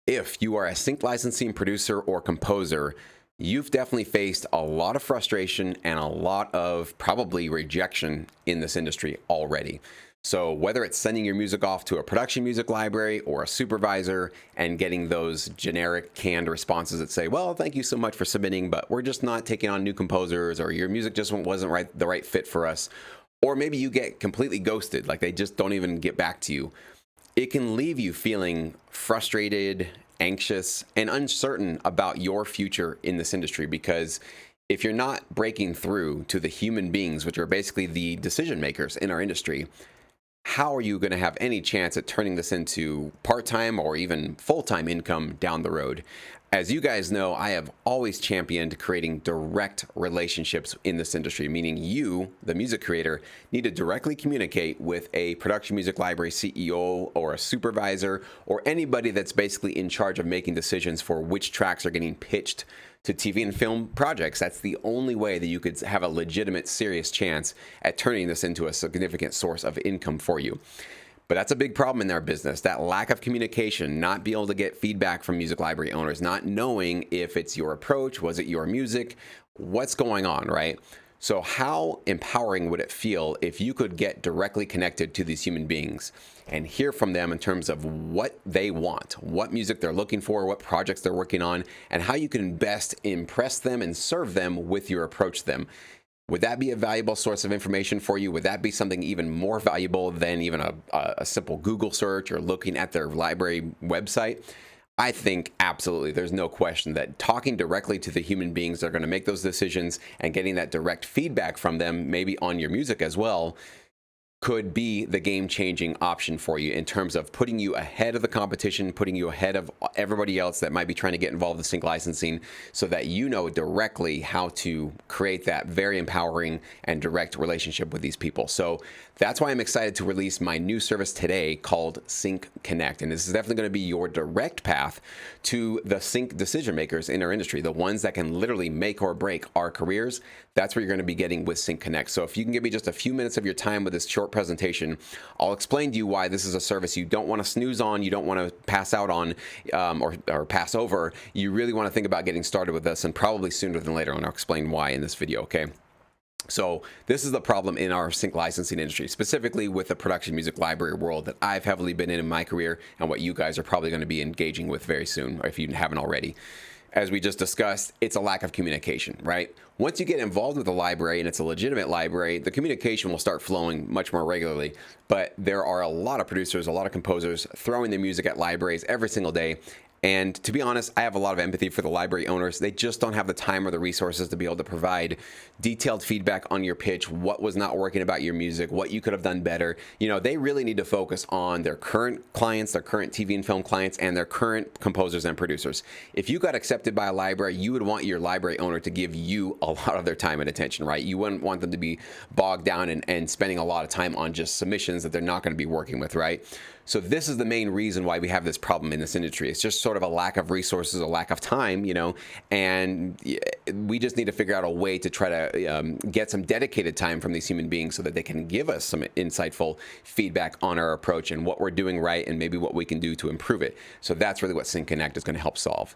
If you are a sync licensing producer or composer, you've definitely faced a lot of frustration and a lot of probably rejection in this industry already. So, whether it's sending your music off to a production music library or a supervisor and getting those generic canned responses that say, well, thank you so much for submitting, but we're just not taking on new composers, or your music just wasn't the right fit for us. Or maybe you get completely ghosted, like they just don't even get back to you. It can leave you feeling frustrated, anxious, and uncertain about your future in this industry, because if you're not breaking through to the human beings, which are basically the decision makers in our industry, how are you going to have any chance at turning this into part-time or even full-time income down the road? As you guys know, I have always championed creating direct relationships in this industry, meaning you, the music creator, need to directly communicate with a production music library CEO or a supervisor or anybody that's basically in charge of making decisions for which tracks are getting pitched to TV and film projects. That's the only way that you could have a legitimate, serious chance at turning this into a significant source of income for you. But that's a big problem in our business, that lack of communication, not being able to get feedback from music library owners, not knowing if it's your approach, was it your music, what's going on, right? So how empowering would it feel if you could get directly connected to these human beings and hear from them in terms of what they want, what music they're looking for, what projects they're working on, and how you can best impress them and serve them with your approach to them? Would that be a valuable source of information for you? Would that be something even more valuable than even a simple Google search or looking at their library website? I think absolutely. There's no question that talking directly to the human beings that are going to make those decisions and getting that direct feedback from them, maybe on your music as well, could be the game-changing option for you in terms of putting you ahead of the competition, putting you ahead of everybody else that might be trying to get involved in sync licensing, so that you know directly how to create that very empowering and direct relationship with these people. So that's why I'm excited to release my new service today called Sync Connect. And this is definitely going to be your direct path to the sync decision makers in our industry, the ones that can literally make or break our careers. That's what you're going to be getting with Sync Connect. So if you can give me just a few minutes of your time with this short presentation, I'll explain to you why this is a service you don't want to snooze on, you don't want to pass out on, or pass over. You really want to think about getting started with this, and probably sooner than later, and I'll explain why in this video, okay? So this is the problem in our sync licensing industry, specifically with the production music library world that I've heavily been in my career, and what you guys are probably going to be engaging with very soon, if you haven't already. As we just discussed, it's a lack of communication, right? Once you get involved with a library and it's a legitimate library, the communication will start flowing much more regularly. But there are a lot of producers, a lot of composers throwing their music at libraries every single day. And to be honest, I have a lot of empathy for the library owners. They just don't have the time or the resources to be able to provide detailed feedback on your pitch, what was not working about your music, what you could have done better. You know, they really need to focus on their current clients, their current TV and film clients, and their current composers and producers. If you got accepted by a library, you would want your library owner to give you a lot of their time and attention, right? You wouldn't want them to be bogged down and spending a lot of time on just submissions that they're not going to be working with, right? So this is the main reason why we have this problem in this industry. It's just sort of a lack of resources, a lack of time, you know, and we just need to figure out a way to try to get some dedicated time from these human beings so that they can give us some insightful feedback on our approach and what we're doing right and maybe what we can do to improve it. So that's really what Sync Connect is going to help solve.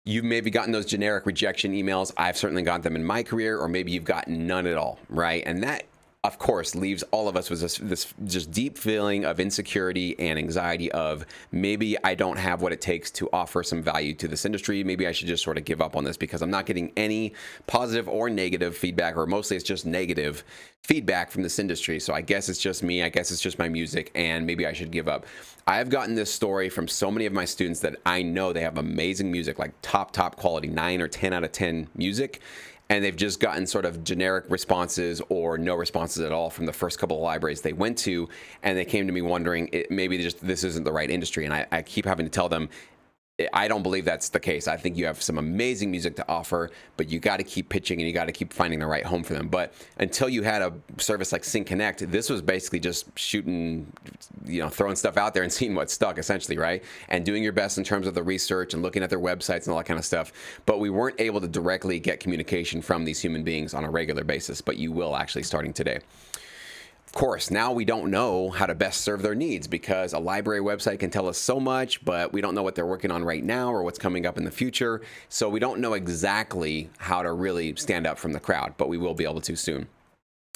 You've maybe gotten those generic rejection emails. I've certainly gotten them in my career, or maybe you've gotten none at all, right? And that, of course, leaves all of us with this just deep feeling of insecurity and anxiety of, maybe I don't have what it takes to offer some value to this industry. Maybe I should just sort of give up on this because I'm not getting any positive or negative feedback, or mostly it's just negative feedback from this industry. So I guess it's just me. I guess it's just my music, and maybe I should give up. I've gotten this story from so many of my students that I know they have amazing music, like top quality, 9 or 10 out of 10 music. And they've just gotten sort of generic responses or no responses at all from the first couple of libraries they went to. And they came to me wondering, maybe this isn't the right industry. And I keep having to tell them, I don't believe that's the case. I think you have some amazing music to offer, but you got to keep pitching and you got to keep finding the right home for them. But until you had a service like Sync Connect, this was basically just shooting, you know, throwing stuff out there and seeing what stuck, essentially, right? And doing your best in terms of the research and looking at their websites and all that kind of stuff. But we weren't able to directly get communication from these human beings on a regular basis, but you will actually starting today. Of course, now we don't know how to best serve their needs because a library website can tell us so much, but we don't know what they're working on right now or what's coming up in the future. So we don't know exactly how to really stand up from the crowd, but we will be able to soon.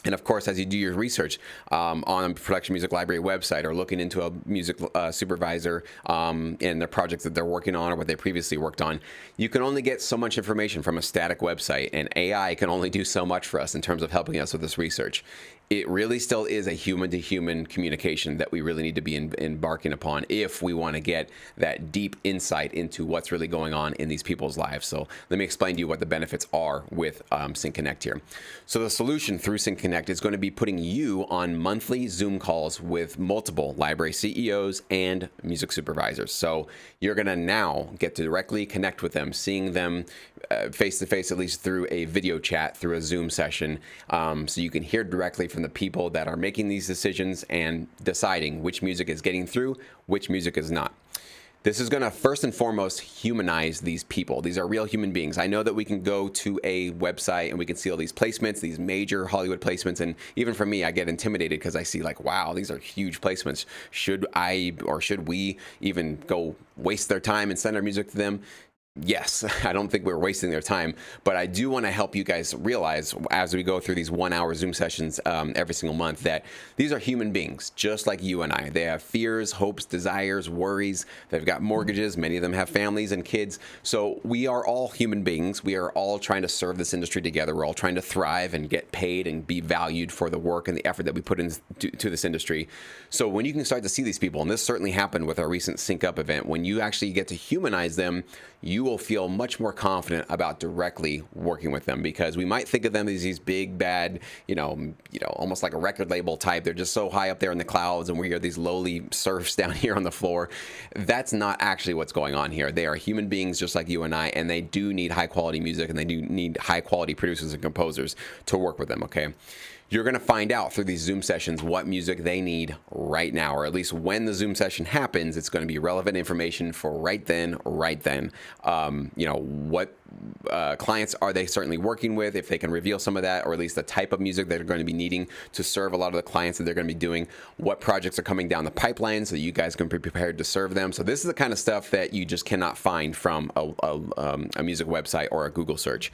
And of course, as you do your research on a production music library website or looking into a music supervisor and the projects that they're working on or what they previously worked on, you can only get so much information from a static website, and AI can only do so much for us in terms of helping us with this research. It really still is a human-to-human communication that we really need to be embarking upon if we want to get that deep insight into what's really going on in these people's lives. So let me explain to you what the benefits are with Sync Connect here. So the solution through Sync Connect is going to be putting you on monthly Zoom calls with multiple library CEOs and music supervisors. So you're going to now get to directly connect with them, seeing them face-to-face, at least through a video chat, through a Zoom session, so you can hear directly from the people that are making these decisions and deciding which music is getting through, which music is not. This is going to first and foremost humanize these people. These are real human beings. I know that we can go to a website and we can see all these placements, these major Hollywood placements, and even for me, I get intimidated because I see like, wow, these are huge placements. Should I or should we even go waste their time and send our music to them? Yes, I don't think we're wasting their time, but I do want to help you guys realize as we go through these 1-hour Zoom sessions every single month that these are human beings, just like you and I. They have fears, hopes, desires, worries. They've got mortgages. Many of them have families and kids. So we are all human beings. We are all trying to serve this industry together. We're all trying to thrive and get paid and be valued for the work and the effort that we put into this industry. So when you can start to see these people, and this certainly happened with our recent Sync Up event, when you actually get to humanize them, you will feel much more confident about directly working with them, because we might think of them as these big bad, almost like a record label type. They're just so high up there in the clouds, and we are these lowly serfs down here on the floor. That's not actually what's going on here. They are human beings just like you and I, and they do need high quality music, and they do need high quality producers and composers to work with them. Okay. You're going to find out through these Zoom sessions what music they need right now, or at least when the Zoom session happens, it's going to be relevant information for right then. What clients are they certainly working with, if they can reveal some of that, or at least the type of music that they're going to be needing to serve a lot of the clients that they're going to be doing, what projects are coming down the pipeline so you guys can be prepared to serve them. So this is the kind of stuff that you just cannot find from a music website or a Google search.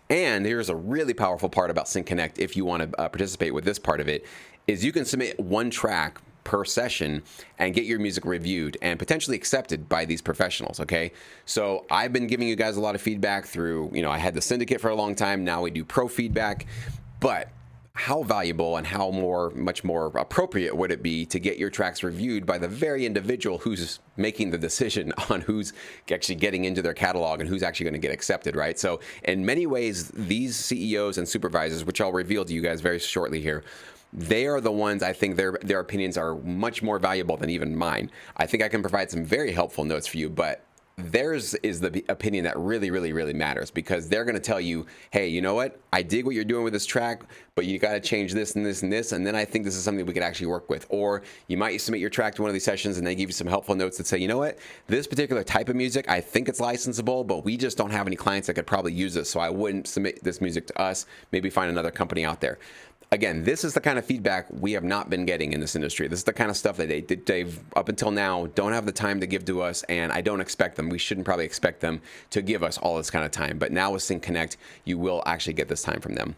And here's a really powerful part about Sync Connect if you want to participate with this part of it, is you can submit one track per session and get your music reviewed and potentially accepted by these professionals. Okay. So I've been giving you guys a lot of feedback through, I had the syndicate for a long time. Now we do pro feedback, but how valuable and how much more appropriate would it be to get your tracks reviewed by the very individual who's making the decision on who's actually getting into their catalog and who's actually going to get accepted, right? So in many ways, these CEOs and supervisors, which I'll reveal to you guys very shortly here, they are the ones, I think their opinions are much more valuable than even mine. I think I can provide some very helpful notes for you, but theirs is the opinion that really, really, really matters, because they're going to tell you, hey, you know what? I dig what you're doing with this track, but you got to change this and this and this. And then I think this is something we could actually work with. Or you might submit your track to one of these sessions and they give you some helpful notes that say, you know what? This particular type of music, I think it's licensable, but we just don't have any clients that could probably use it. So I wouldn't submit this music to us. Maybe find another company out there. Again, this is the kind of feedback we have not been getting in this industry. This is the kind of stuff that they've up until now don't have the time to give to us, and I don't expect them. We shouldn't probably expect them to give us all this kind of time. But now with Sync Connect, you will actually get this time from them.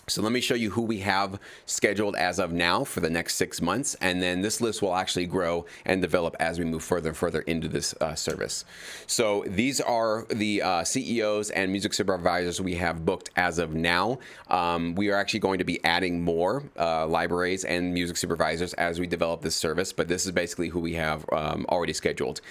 So let me show you who we have scheduled as of now for the next 6 months, and then this list will actually grow and develop as we move further and further into this service. So these are the CEOs and music supervisors we have booked as of now. We are actually going to be adding more libraries and music supervisors as we develop this service, but this is basically who we have already scheduled.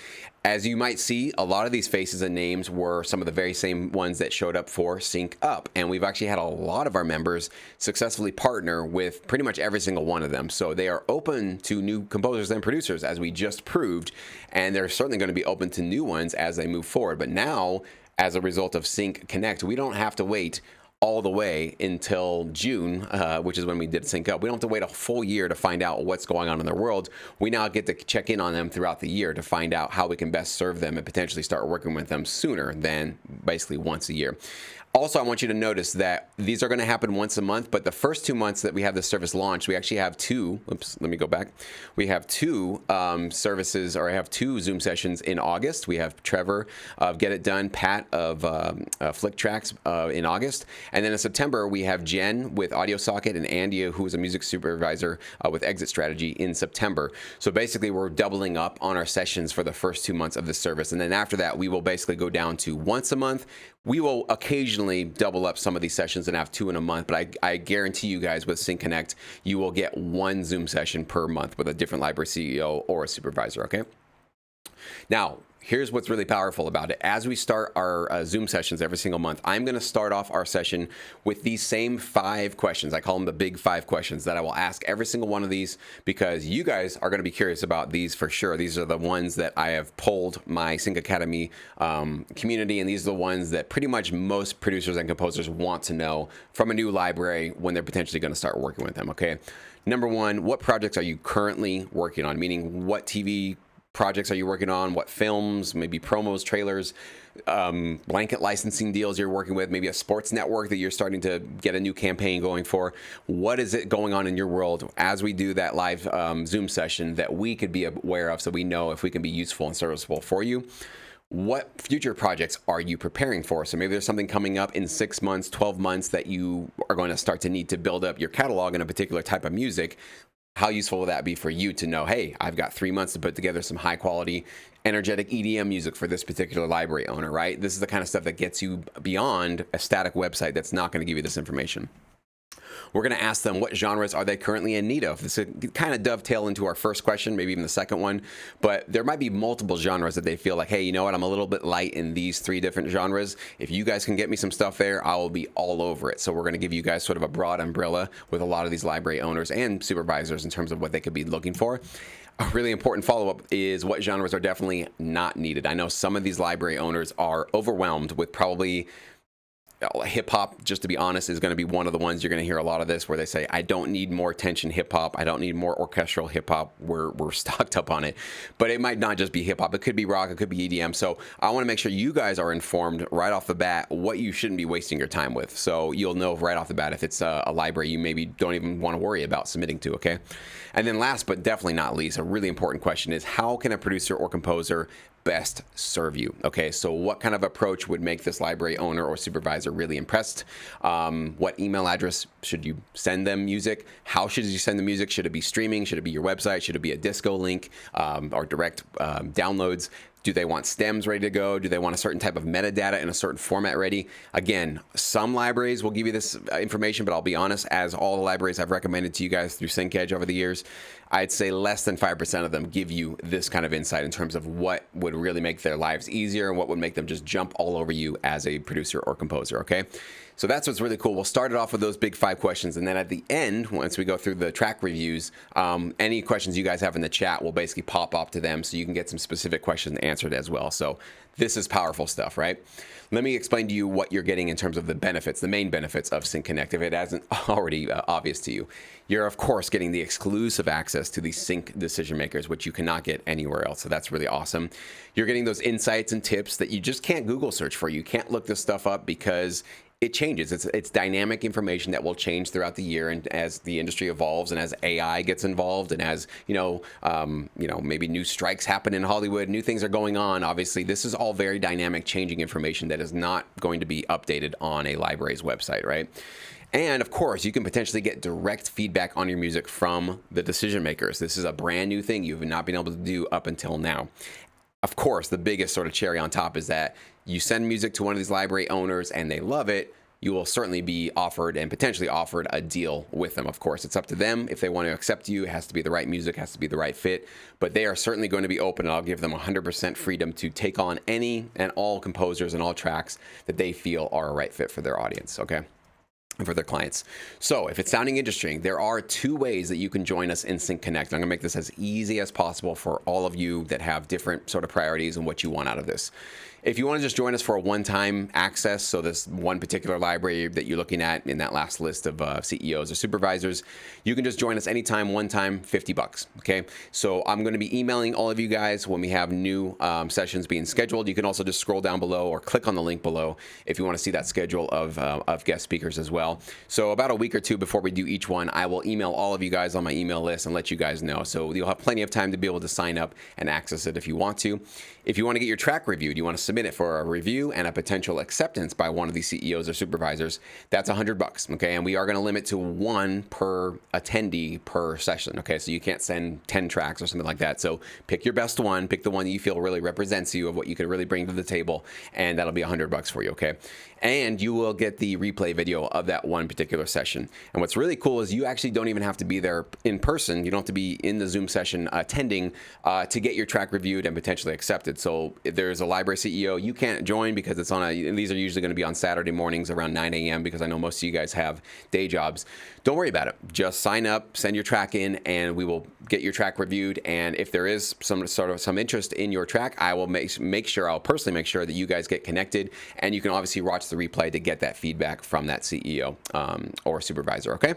As you might see, a lot of these faces and names were some of the very same ones that showed up for Sync Up, and we've actually had a lot of our members successfully partner with pretty much every single one of them. So they are open to new composers and producers, as we just proved, and they're certainly going to be open to new ones as they move forward. But now, as a result of Sync Connect, we don't have to wait all the way until June, which is when we did Sync Up. We don't have to wait a full year to find out what's going on in their world. We now get to check in on them throughout the year to find out how we can best serve them and potentially start working with them sooner than basically once a year. Also, I want you to notice that these are going to happen once a month, but the first 2 months that we have this service launched, we actually have two. Oops, let me go back. We have two services, or I have two Zoom sessions in August. We have Trevor of Get It Done, Pat of Flick Tracks in August. And then in September, we have Jen with Audio Socket and Andy, who is a music supervisor with Exit Strategy in September. So basically, we're doubling up on our sessions for the first 2 months of this service. And then after that, we will basically go down to once a month. We will occasionally double up some of these sessions and have two in a month, but I guarantee you guys with Sync Connect, you will get one Zoom session per month with a different library CEO or a supervisor, okay? Now, here's what's really powerful about it. As we start our Zoom sessions every single month, I'm going to start off our session with these same 5 questions. I call them the big 5 questions that I will ask every single one of these, because you guys are going to be curious about these for sure. These are the ones that I have polled my Sync Academy community, and these are the ones that pretty much most producers and composers want to know from a new library when they're potentially going to start working with them, okay? Number 1, what projects are you currently working on? Meaning, what TV projects are you working on? What films, maybe promos, trailers, blanket licensing deals you're working with, maybe a sports network that you're starting to get a new campaign going for. What is it going on in your world as we do that live Zoom session that we could be aware of, so we know if we can be useful and serviceable for you? What future projects are you preparing for? So maybe there's something coming up in 6 months, 12 months that you are going to start to need to build up your catalog in a particular type of music. How useful will that be for you to know, hey, I've got 3 months to put together some high quality, energetic EDM music for this particular library owner, right? This is the kind of stuff that gets you beyond a static website that's not going to give you this information. We're going to ask them, what genres are they currently in need of? This would kind of dovetail into our first question, maybe even the second one, but there might be multiple genres that they feel like, hey, you know what, I'm a little bit light in these 3 different genres. If you guys can get me some stuff there, I will be all over it. So we're going to give you guys sort of a broad umbrella with a lot of these library owners and supervisors in terms of what they could be looking for. A really important follow-up is what genres are definitely not needed. I know some of these library owners are overwhelmed with probably hip hop, just to be honest, is going to be one of the ones you're going to hear a lot of this, where they say, I don't need more tension hip hop. I don't need more orchestral hip hop. We're stocked up on it. But it might not just be hip hop. It could be rock. It could be EDM. So I want to make sure you guys are informed right off the bat what you shouldn't be wasting your time with. So you'll know right off the bat if it's a library you maybe don't even want to worry about submitting to, okay? And then last but definitely not least, a really important question is, how can a producer or composer best serve you? Okay, so what kind of approach would make this library owner or supervisor really impressed? What email address should you send them music? How should you send the music? Should it be streaming? Should it be your website? Should it be a disco link or direct downloads? Do they want stems ready to go? Do they want a certain type of metadata in a certain format ready? Again, some libraries will give you this information, but I'll be honest, as all the libraries I've recommended to you guys through SyncEdge over the years, I'd say less than 5% of them give you this kind of insight in terms of what would really make their lives easier and what would make them just jump all over you as a producer or composer, okay? So that's what's really cool. We'll start it off with those big 5 questions, and then at the end, once we go through the track reviews, any questions you guys have in the chat will basically pop up to them, so you can get some specific questions answered as well. So this is powerful stuff, right? Let me explain to you what you're getting in terms of the benefits, the main benefits of Sync Connect, if it hasn't already obvious to you. You're, of course, getting the exclusive access to these sync decision makers, which you cannot get anywhere else. So that's really awesome. You're getting those insights and tips that you just can't Google search for. You can't look this stuff up because it changes. It's dynamic information that will change throughout the year, and as the industry evolves, and as AI gets involved, and as maybe new strikes happen in Hollywood, new things are going on. Obviously, this is all very dynamic, changing information that is not going to be updated on a library's website, right? And of course, you can potentially get direct feedback on your music from the decision makers. This is a brand new thing you've not been able to do up until now. Of course, the biggest sort of cherry on top is that you send music to one of these library owners and they love it, you will certainly be offered and potentially offered a deal with them. Of course, it's up to them if they want to accept you. It has to be the right music, has to be the right fit, but they are certainly going to be open, and I'll give them 100% freedom to take on any and all composers and all tracks that they feel are a right fit for their audience, okay? for their clients. So if it's sounding interesting, there are 2 ways that you can join us in Sync Connect. I'm gonna make this as easy as possible for all of you that have different sort of priorities and what you want out of this. If you want to just join us for a one-time access, so this one particular library that you're looking at in that last list of CEOs or supervisors, you can just join us anytime, one time, $50, okay? So I'm going to be emailing all of you guys when we have new sessions being scheduled. You can also just scroll down below or click on the link below if you want to see that schedule of guest speakers as well. So about a week or 2 before we do each one, I will email all of you guys on my email list and let you guys know. So you'll have plenty of time to be able to sign up and access it if you want to. If you want to get your track reviewed, you want to submit it for a review and a potential acceptance by one of these CEOs or supervisors, that's $100, okay? And we are going to limit to 1 per attendee per session, okay? So you can't send 10 tracks or something like that. So pick your best one, pick the one that you feel really represents you of what you could really bring to the table, and that'll be $100 for you, okay? And you will get the replay video of that one particular session. And what's really cool is you actually don't even have to be there in person. You don't have to be in the Zoom session attending to get your track reviewed and potentially accepted. So if there's a library CEO, you can't join because it's on and these are usually going to be on Saturday mornings around 9 a.m. because I know most of you guys have day jobs. Don't worry about it. Just sign up, send your track in, and we will get your track reviewed. And if there is some interest in your track, I will I'll personally make sure that you guys get connected, and you can obviously watch the replay to get that feedback from that CEO or supervisor, okay?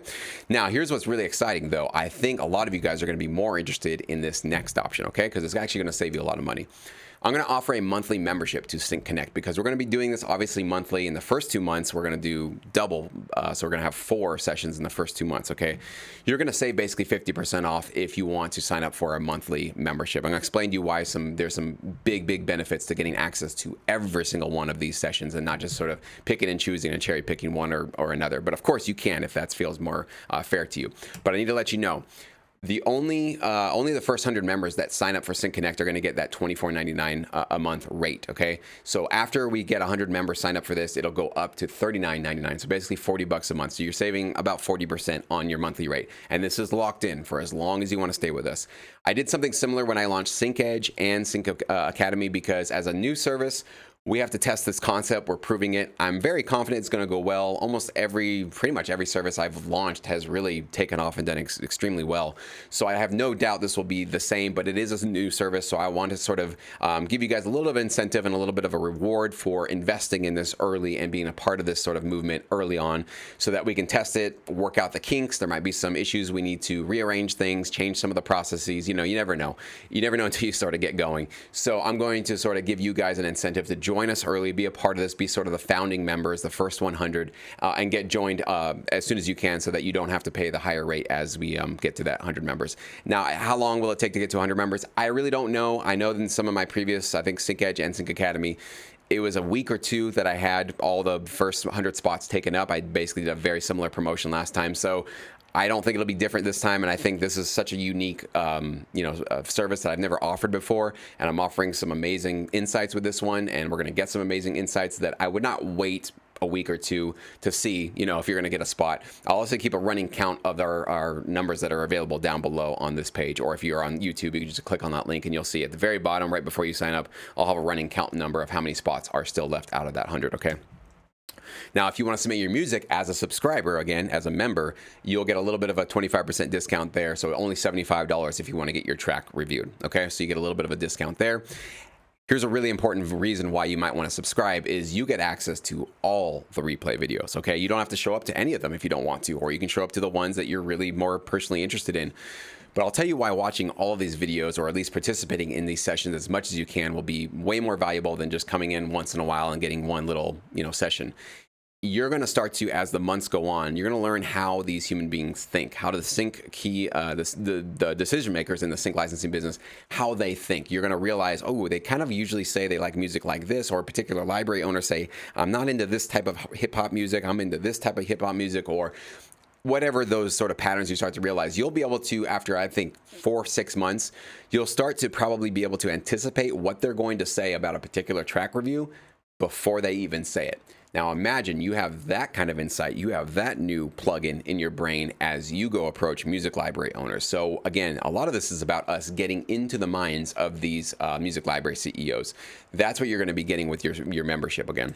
Now, here's what's really exciting, though. I think a lot of you guys are going to be more interested in this next option, okay? Because it's actually going to save you a lot of money. I'm going to offer a monthly membership to Sync Connect because we're going to be doing this obviously monthly. In the first 2 months, we're going to do double. So we're going to have 4 sessions in the first 2 months, okay? You're going to save basically 50% off if you want to sign up for a monthly membership. I'm going to explain to you why there's some big benefits to getting access to every single one of these sessions and not just sort of picking and choosing and cherry picking one or another. But of course you can if that feels more fair to you. But I need to let you know, only the first 100 members that sign up for Sync Connect are going to get that $24.99 a month rate, okay? So after we get 100 members sign up for this, it'll go up to $39.99, so basically $40 a month. So you're saving about 40% on your monthly rate, and this is locked in for as long as you want to stay with us. I did something similar when I launched Sync Edge and Sync Academy because as a new service, we have to test this concept. We're proving it. I'm very confident it's going to go well. Pretty much every service I've launched has really taken off and done extremely well. So I have no doubt this will be the same, but it is a new service. So I want to sort of give you guys a little bit of incentive and a little bit of a reward for investing in this early and being a part of this sort of movement early on so that we can test it, work out the kinks. There might be some issues. We need to rearrange things, change some of the processes. You know, you never know. You never know until you sort of get going. So I'm going to sort of give you guys an incentive to join us early, be a part of this, be sort of the founding members, the first 100, and get joined as soon as you can so that you don't have to pay the higher rate as we get to that 100 members. Now, how long will it take to get to 100 members? I really don't know. I know that in some of my previous, I think Sync Edge and Sync Academy, it was a week or 2 that I had all the first 100 spots taken up. I basically did a very similar promotion last time. So I don't think it'll be different this time, and I think this is such a unique, service that I've never offered before, and I'm offering some amazing insights with this one, and we're going to get some amazing insights that I would not wait a week or 2 to see, if you're going to get a spot. I'll also keep a running count of our numbers that are available down below on this page, or if you're on YouTube, you can just click on that link and you'll see at the very bottom, right before you sign up, I'll have a running count number of how many spots are still left out of that 100, okay? Now, if you want to submit your music as a subscriber, again, as a member, you'll get a little bit of a 25% discount there. So only $75 if you want to get your track reviewed. Okay, so you get a little bit of a discount there. Here's a really important reason why you might want to subscribe is you get access to all the replay videos, okay? You don't have to show up to any of them if you don't want to, or you can show up to the ones that you're really more personally interested in. But I'll tell you why watching all of these videos, or at least participating in these sessions as much as you can, will be way more valuable than just coming in once in a while and getting one little, session. You're going to start to, as the months go on, you're going to learn how these human beings think, how the sync key, the decision makers in the sync licensing business, how they think. You're going to realize, oh, they kind of usually say they like music like this, or a particular library owner say, I'm not into this type of hip hop music, I'm into this type of hip hop music, or whatever those sort of patterns you start to realize. You'll be able to, after I think 4 or 6 months, you'll start to probably be able to anticipate what they're going to say about a particular track review before they even say it. Now imagine you have that kind of insight, you have that new plugin in your brain as you go approach music library owners. So again, a lot of this is about us getting into the minds of these music library CEOs. That's what you're going to be getting with your membership again.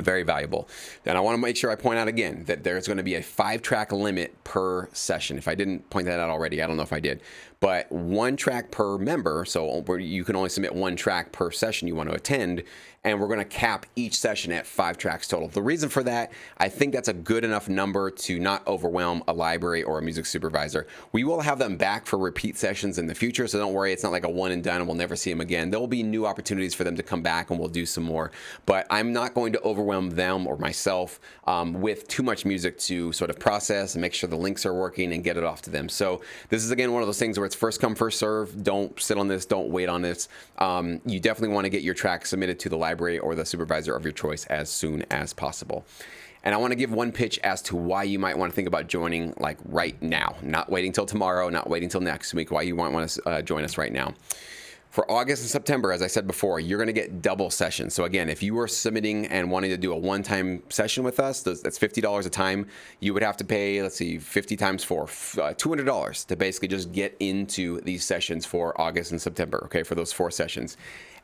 Very valuable. And I want to make sure I point out again that there's going to be a 5-track limit per session. If I didn't point that out already, I don't know if I did. But 1 track per member, so you can only submit 1 track per session you want to attend, and we're going to cap each session at 5 tracks total. The reason for that, I think that's a good enough number to not overwhelm a library or a music supervisor. We will have them back for repeat sessions in the future, so don't worry, it's not like a one and done and we'll never see them again. There will be new opportunities for them to come back and we'll do some more. But I'm not going to overwhelm them or myself with too much music to sort of process and make sure the links are working and get it off to them. So this is, again, one of those things where it's first come, first serve. Don't sit on this. Don't wait on this. You definitely want to get your track submitted to the library or the supervisor of your choice as soon as possible. And I want to give one pitch as to why you might want to think about joining like right now, not waiting till tomorrow, not waiting till next week, why you might want to join us right now. For August and September, as I said before, you're going to get double sessions. So again, if you were submitting and wanting to do a one-time session with us, that's $50 a time. You would have to pay, let's see, 50 times 4, $200 to basically just get into these sessions for August and September, okay, for those 4 sessions.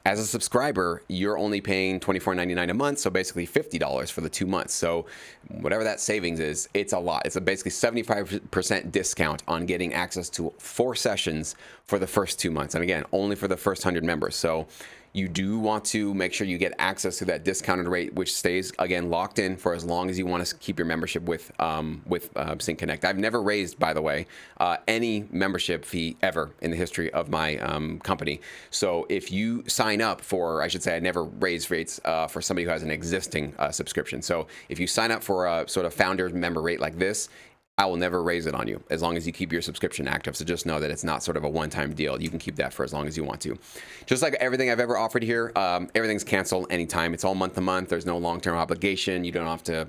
As a subscriber, you're only paying $24.99 a month, so basically $50 for the 2 months. So whatever that savings is, it's a lot. It's a basically 75% discount on getting access to 4 sessions for the first 2 months. And again, only for the first 100 members. So you do want to make sure you get access to that discounted rate, which stays, again, locked in for as long as you want to keep your membership with Sync Connect. I've never raised, by the way, any membership fee ever in the history of my company. So if you sign up for, I should say, I never raise rates for somebody who has an existing subscription. So if you sign up for a sort of founder member rate like this, I will never raise it on you as long as you keep your subscription active. So just know that it's not sort of a one-time deal. You can keep that for as long as you want to. Just like everything I've ever offered here, everything's canceled anytime. It's all month to month. There's no long-term obligation. You don't have to,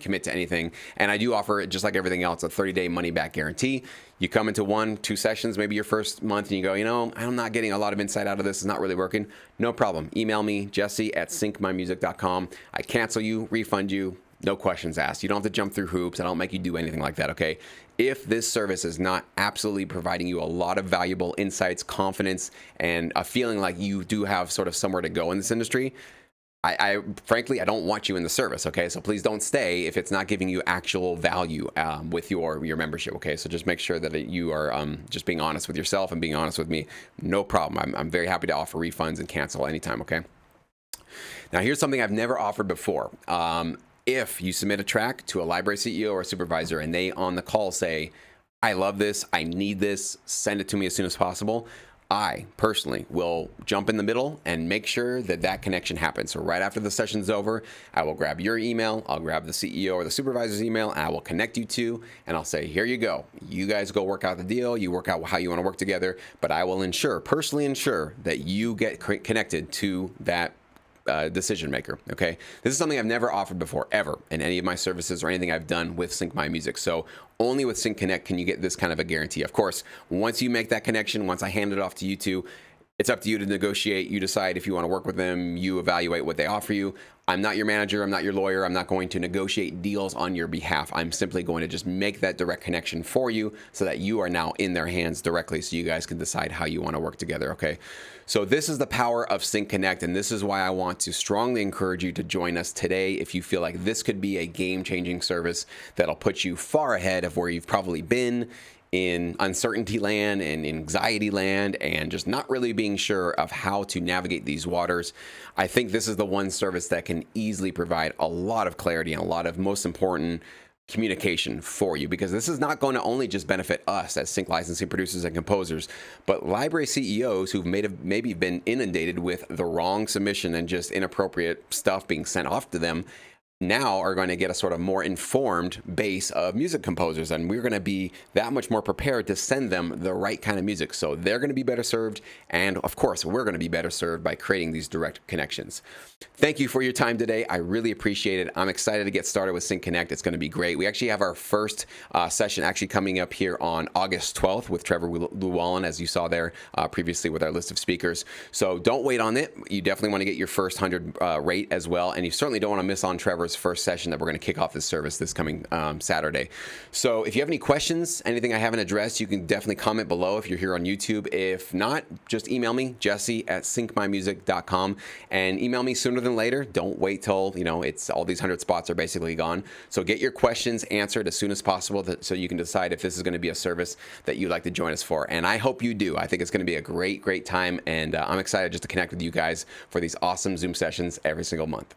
commit to anything. And I do offer it, just like everything else, a 30-day money-back guarantee. You come into 1-2 sessions, maybe your first month, and you go, I'm not getting a lot of insight out of this. It's not really working. No problem. Email me, jesse@syncmymusic.com. I cancel you, refund you. No questions asked. You don't have to jump through hoops. I don't make you do anything like that, okay? If this service is not absolutely providing you a lot of valuable insights, confidence, and a feeling like you do have sort of somewhere to go in this industry, I frankly, I don't want you in the service, okay? So please don't stay if it's not giving you actual value with your membership, okay? So just make sure that you are just being honest with yourself and being honest with me. No problem. I'm very happy to offer refunds and cancel anytime, okay? Now, here's something I've never offered before. If you submit a track to a library CEO or a supervisor and they on the call say, I love this, I need this, send it to me as soon as possible, I personally will jump in the middle and make sure that that connection happens. So right after the session's over, I will grab your email, I'll grab the CEO or the supervisor's email, and I will connect you to, and I'll say, here you go. You guys go work out the deal, you work out how you want to work together, but I will personally ensure that you get connected to that decision maker, okay? This is something I've never offered before, ever, in any of my services or anything I've done with Sync My Music. So only with Sync Connect can you get this kind of a guarantee. Of course, once you make that connection, once I hand it off to you two, it's up to you to negotiate. You decide if you want to work with them. You evaluate what they offer you. I'm not your manager. I'm not your lawyer. I'm not going to negotiate deals on your behalf. I'm simply going to just make that direct connection for you so that you are now in their hands directly so you guys can decide how you want to work together, okay? So this is the power of Sync Connect, and this is why I want to strongly encourage you to join us today if you feel like this could be a game-changing service that'll put you far ahead of where you've probably been in uncertainty land and anxiety land and just not really being sure of how to navigate these waters. I think this is the one service that can easily provide a lot of clarity and a lot of, most important, communication for you, because this is not going to only just benefit us as sync licensing producers and composers, but library CEOs who've maybe been inundated with the wrong submission and just inappropriate stuff being sent off to them now are going to get a sort of more informed base of music composers, and we're going to be that much more prepared to send them the right kind of music. So they're going to be better served, and of course, we're going to be better served by creating these direct connections. Thank you for your time today. I really appreciate it. I'm excited to get started with Sync Connect. It's going to be great. We actually have our first session actually coming up here on August 12th with Trevor Llewellyn, as you saw there previously with our list of speakers. So don't wait on it. You definitely want to get your first 100 rate as well, and you certainly don't want to miss on Trevor's this first session that we're going to kick off this service this coming Saturday. So if you have any questions, anything I haven't addressed, you can definitely comment below if you're here on YouTube. If not, just email me, jesse@syncmymusic.com, and email me sooner than later. Don't wait till, it's all these 100 spots are basically gone. So get your questions answered as soon as possible so you can decide if this is going to be a service that you'd like to join us for. And I hope you do. I think it's going to be a great time, and I'm excited just to connect with you guys for these awesome Zoom sessions every single month.